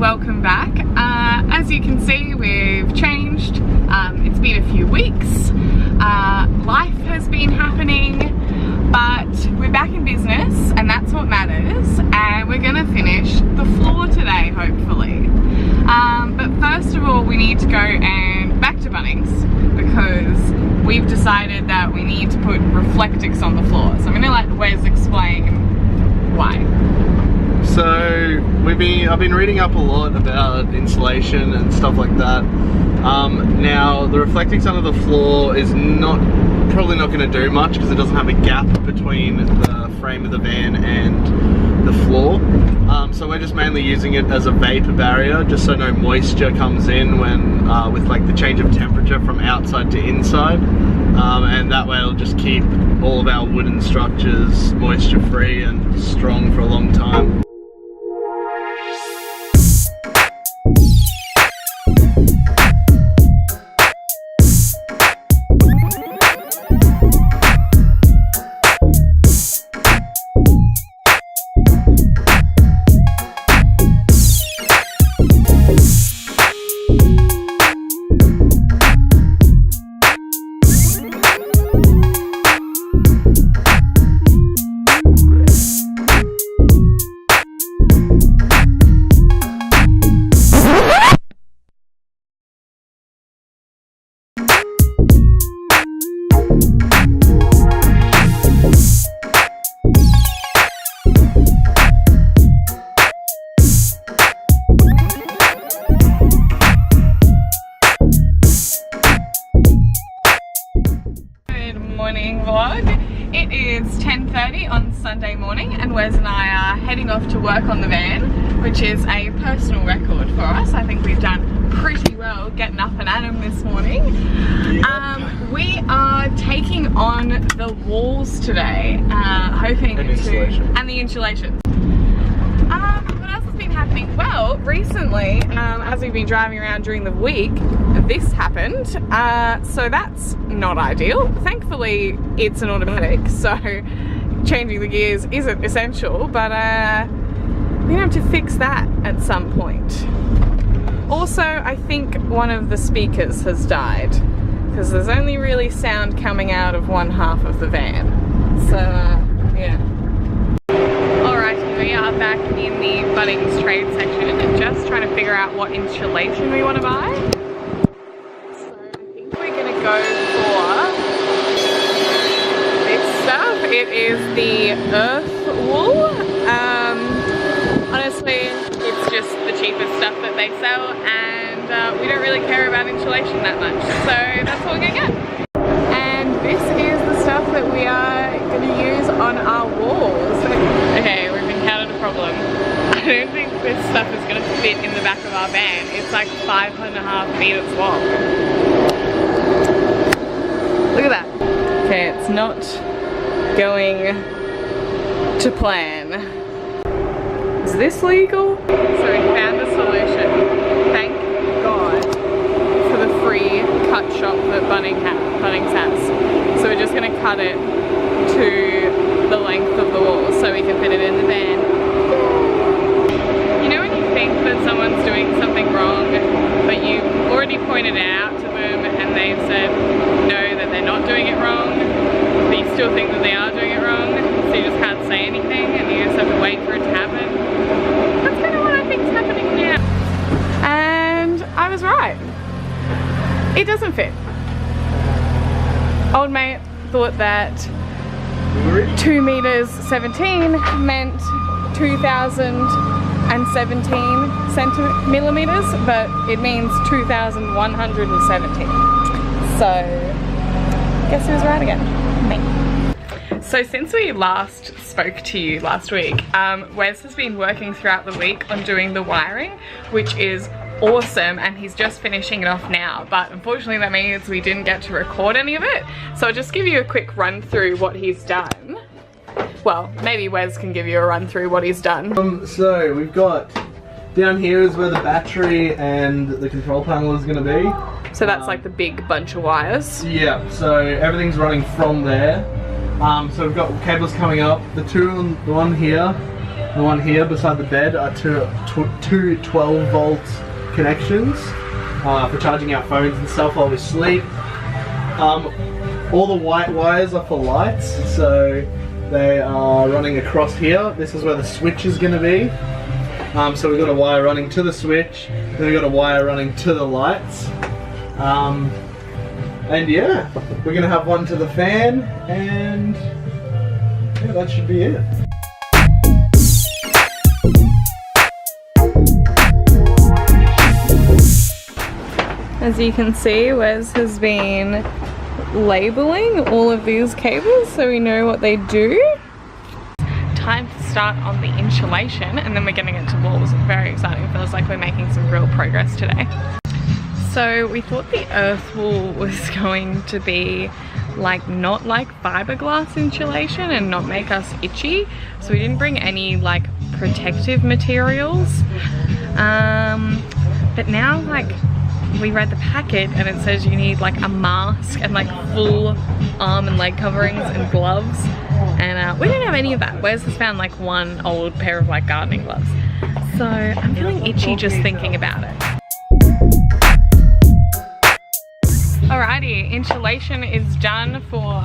welcome back. As you can see, we've changed. It's been a few weeks. Life has been happening, but we're back in business and that's what matters, and we're gonna finish the floor today, hopefully. But first of all, we need to go and back to Bunnings because we've decided that we need to put Reflectix on the floor. So I'm gonna let Wes explain why. So I've been reading up a lot about insulation and stuff like that. Now the Reflectix under the floor is probably not going to do much because it doesn't have a gap between the frame of the van and the floor. So we're just mainly using it as a vapor barrier, just so no moisture comes in when with like the change of temperature from outside to inside. And that way it'll just keep all of our wooden structures moisture free and strong for a long time. Vlog. It is 10:30 on Sunday morning and Wes and I are heading off to work on the van, which is a personal record for us. I think we've done pretty well getting up and at 'em this morning. Yep. We are taking on the walls today, hoping and insulation. And the insulation. What else has been happening? Well, recently, as we've been driving around during the week, this happened, so that's not ideal. Thankfully, it's an automatic, so changing the gears isn't essential, but we're gonna have to fix that at some point. Also, I think one of the speakers has died, because there's only really sound coming out of one half of the van, so yeah. We are back in the Bunnings trade section and just trying to figure out what insulation we want to buy. So I think we're going to go for this stuff. It is the earth wool. Honestly, it's just the cheapest stuff that they sell, and we don't really care about insulation that much. So that's what we're going to get. And this is the stuff that we are going to use on our walls. Okay, we've encountered a problem. I don't think this stuff is going to fit in the back of our van. It's like 5.5 meters long. Look at that. Okay, it's not going to plan. Is this legal? So we found a solution. Thank God for the free cut shop that Bunnings has. So we're just going to cut it to the length of the wall so we can fit it in the van. You know when you think that someone's doing something wrong, but you've already pointed it out to them and they've said no, that they're not doing it wrong, but you still think that they are doing it wrong, so you just can't say anything and you just have to wait for it to happen? That's kind of what I think is happening now. And I was right. It doesn't fit. Old mate thought that 2 meters 17 meant 2017 millimeters, but it means 2117. So guess who's right again? Me. So since we last spoke to you last week, Wes has been working throughout the week on doing the wiring, which is awesome, and he's just finishing it off now, but unfortunately that means we didn't get to record any of it, so I'll just give you a quick run through what he's done. Well, maybe Wes can give you a run through what he's done. So we've got down here is where the battery and the control panel is going to be. So that's like the big bunch of wires. Yeah, so everything's running from there. So we've got cables coming up. The one here The one here beside the bed are two 12-volt connections for charging our phones and stuff while we sleep. All the white wires are for lights, so they are running across here. This is where the switch is going to be. So we've got a wire running to the switch, then we've got a wire running to the lights. And yeah, we're going to have one to the fan, and yeah, that should be it. As you can see, Wes has been labeling all of these cables so we know what they do. Time to start on the insulation, and then we're getting into walls. Very exciting. Feels like we're making some real progress today. So we thought the earth wool was going to be like not like fiberglass insulation and not make us itchy, so we didn't bring any like protective materials. But now like we read the packet and it says you need like a mask and like full arm and leg coverings and gloves, and we don't have any of that. Wes has found like one old pair of like gardening gloves, so I'm feeling itchy just thinking about it. Alrighty, insulation is done for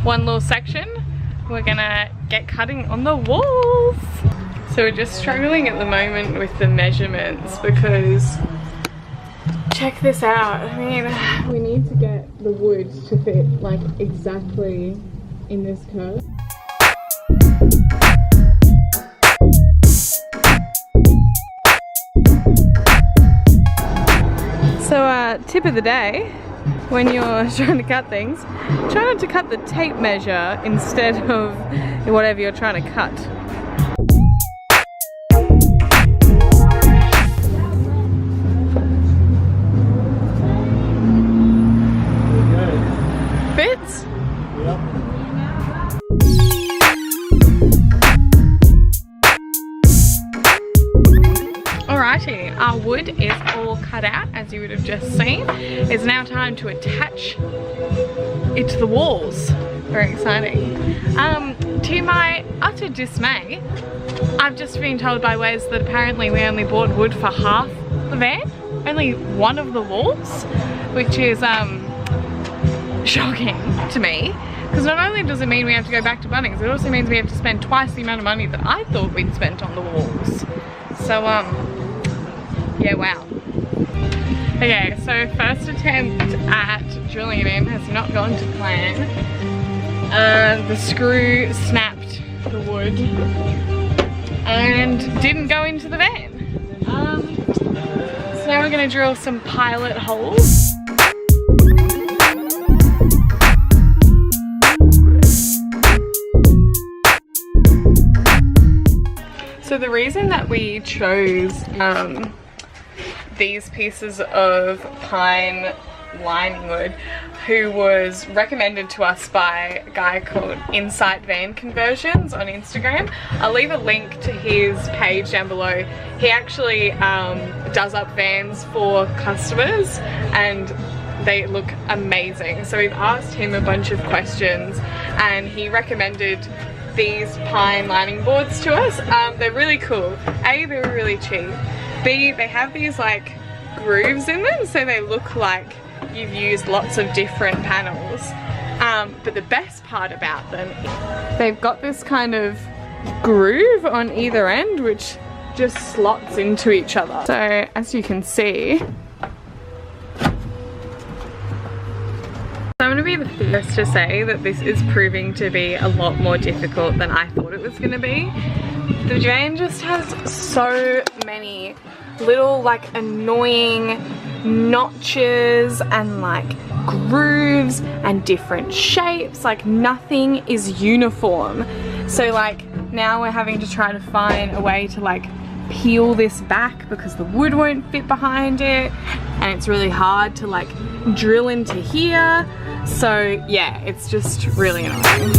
one little section. We're gonna get cutting on the walls. So we're just struggling at the moment with the measurements because check this out. I mean, we need to get the wood to fit like exactly in this curve. So tip of the day, when you're trying to cut things, try not to cut the tape measure instead of whatever you're trying to cut. Fits? Yep. Alrighty, our wood is all cut out, as you would have just seen. It's now time to attach it to the walls. Very exciting. To my utter dismay, I've just been told by Wes that apparently we only bought wood for half the van, only one of the walls, which is shocking to me, because not only does it mean we have to go back to Bunnings, it also means we have to spend twice the amount of money that I thought we'd spent on the walls. So yeah, wow. Okay, so first attempt at drilling it in has not gone to plan. The screw snapped the wood and didn't go into the van. So now we're gonna drill some pilot holes. So the reason that we chose these pieces of pine lining wood, who was recommended to us by a guy called Insight Van Conversions on Instagram. I'll leave a link to his page down below. He actually does up vans for customers and they look amazing. So we've asked him a bunch of questions and he recommended these pine lining boards to us. They're really cool. A, they're really cheap. B, they have these like grooves in them, so they look like you've used lots of different panels. But the best part about them, they've got this kind of groove on either end which just slots into each other. So as you can see, I'm going to be the first to say that this is proving to be a lot more difficult than I thought it was going to be. The van just has so many little like annoying notches and like grooves and different shapes. Like nothing is uniform. So like now we're having to try to find a way to like peel this back because the wood won't fit behind it, and it's really hard to like drill into here. So yeah, it's just really annoying.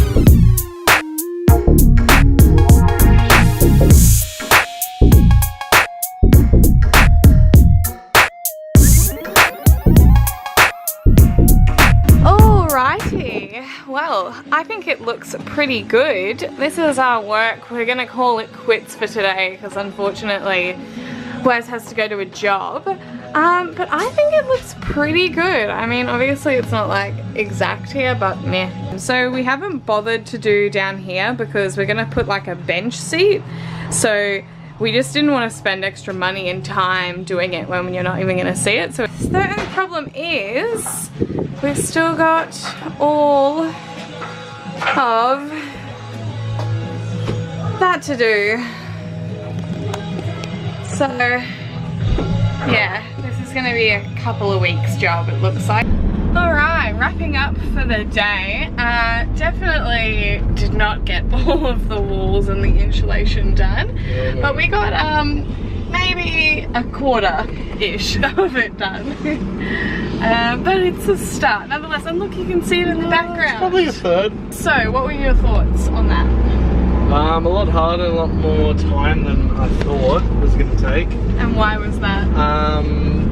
Alrighty, well, I think it looks pretty good. This is our work. We're gonna call it quits for today because unfortunately Wes has to go to a job. But I think it looks pretty good. I mean, obviously it's not like exact here, but meh. So we haven't bothered to do down here because we're gonna put like a bench seat. So we just didn't want to spend extra money and time doing it when you're not even gonna see it. So the only problem is we've still got all of that to do. So yeah, this is gonna be a couple of weeks job, it looks like. Alright, wrapping up for the day. Definitely did not get all of the walls and the insulation done, but we got maybe a quarter-ish of it done. But it's a start nonetheless, and look, you can see it in the background. It's probably a third. So what were your thoughts on that? A lot harder, a lot more time than I thought it was going to take. And why was that?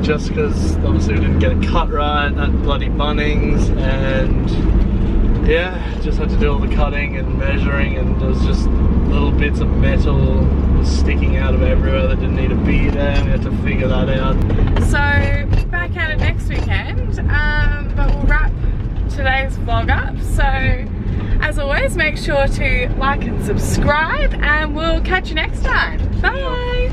Just because obviously we didn't get it cut right at bloody Bunnings, and yeah, just had to do all the cutting and measuring, and there was just little bits of metal sticking out of everywhere that didn't need to be there. We had to figure that out. So back at it next weekend, but we'll wrap today's vlog up. So as always, make sure to like and subscribe, and we'll catch you next time. Bye!